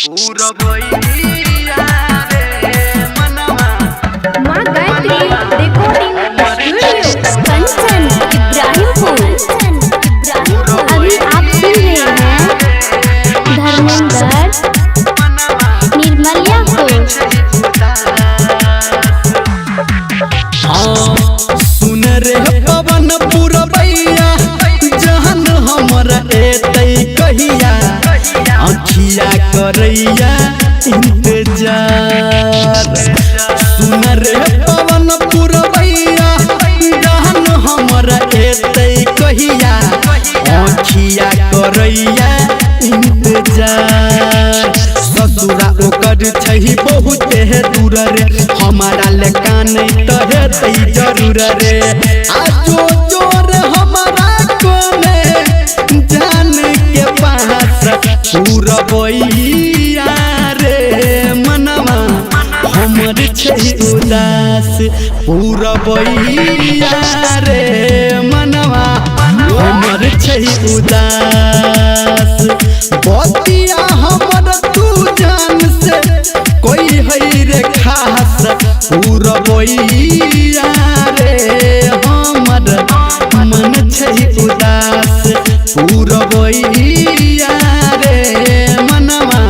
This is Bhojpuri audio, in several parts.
पूरा भइया रे मनवा माँ गायत्री रिकॉर्डिंग स्टूडियो कंचन इब्राहिमपुर। अभी आप सुन रहे हैं धर्मेंद्र निर्मलिया को। सुन रे पवन पुरबैया जहन हमरा एतै कहिया अखिया करैया इंतजार। सुन रे पवन पुरबैया जहन हमरा एतै कहिया अखिया करैया इंतजार। ससुरा ओकर छही बहुत दूर रे हमारा लेका नहीं तो हेतै जरूर रे। आजो जोर हमारा कोने जान के पास पूरा बइया रे मनवा हमर छही उदास। पूरा बइया रे मनवा हमर छही उदास। बतिया हमर तू जान से कोई है रे खास। पूरा बइया रे हमर मन छही उदास। पूरा बइया रे मनवा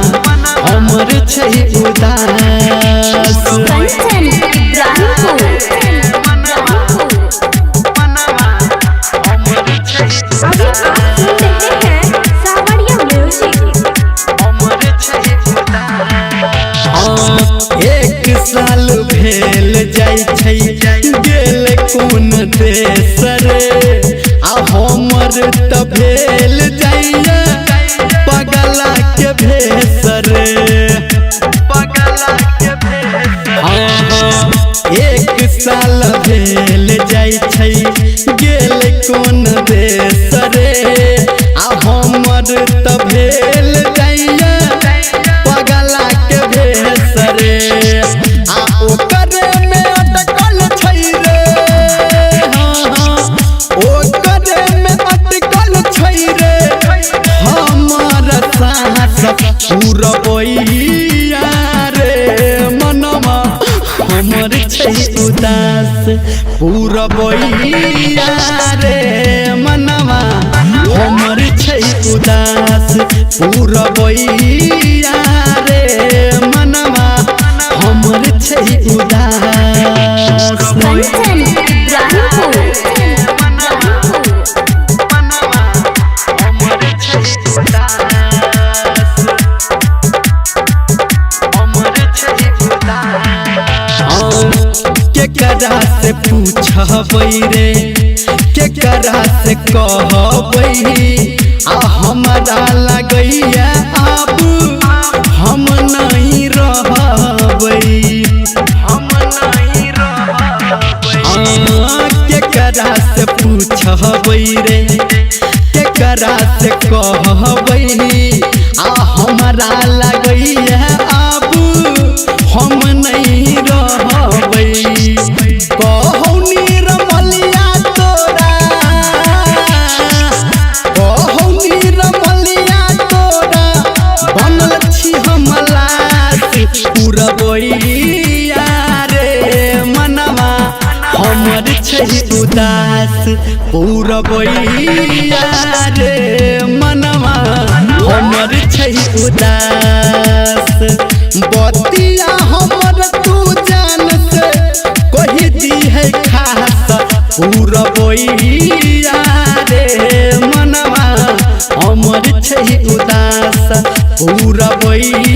हमर छही उदास। कंचन इब्राहिमपुर। अभी आप सुन रहे हैं सावरिया म्यूजिक। एक साल भेल जाय छै गेल कोन देश रे आ हमर त भेल जाइए पगला के भेस रे। एक साल भेल जाय छै गेल कोन देश रे आ हमर त भेल जाइए पगला के भेस रे। आ ओकर में अटकल छै रे ओकर में अटकल छै रे हमर साहस। पूरा बइया रे मनवा हमर छै उदास। पूरा बइया रे मनवा हमर छै उदास। पूरा बइया रे मनवा हमर छै उदास। कंचन इब्राहिमपुर। केकरा से पूछबै रे केकरा से कहबै आ हमरा लगैया अब हम नहीं रहबै। केकरा से पूछबै रे केकरा से कहबै आ हमरा लगैया अब हम नहीं रहबै। कहौ निर्मलिया तोरा कहौ निर्मलिया तोरा बनल छी हम लाश। पूरा बइया रे मनवा हमर छै उदास। पूरा बइया रे मनवा हमर छै उदास। बतिया हमर तू जान से कोई दी है खास। पूरा बइया रे मनवा हमर छै उदास। पूरा बइया